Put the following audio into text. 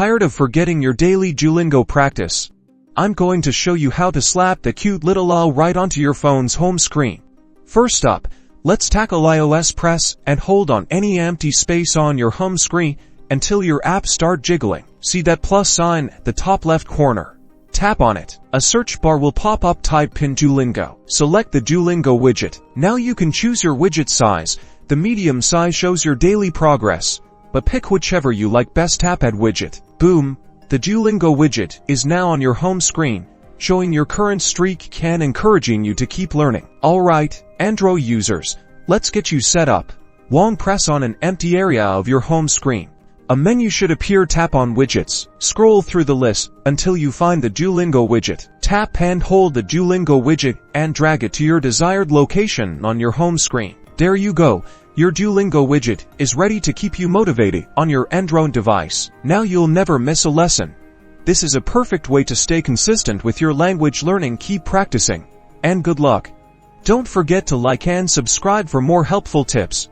Tired of forgetting your daily Duolingo practice? I'm going to show you how to slap the cute little owl right onto your phone's home screen. First up, let's tackle iOS. Press and hold on any empty space on your home screen until your app starts jiggling. See that plus sign at the top left corner? Tap on it. A search bar will pop up. Type in Duolingo. Select the Duolingo widget. Now you can choose your widget size. The medium size shows your daily progress, but pick whichever you like best. Tap Add Widget. Boom! The Duolingo widget is now on your home screen, showing your current streak and encouraging you to keep learning. Alright, Android users, let's get you set up. 1. Press on an empty area of your home screen. A menu should appear. Tap on Widgets. Scroll through the list until you find the Duolingo widget. Tap and hold the Duolingo widget and drag it to your desired location on your home screen. There you go. Your Duolingo widget is ready to keep you motivated on your Android device. Now you'll never miss a lesson. This is a perfect way to stay consistent with your language learning. Keep practicing, and good luck. Don't forget to like and subscribe for more helpful tips.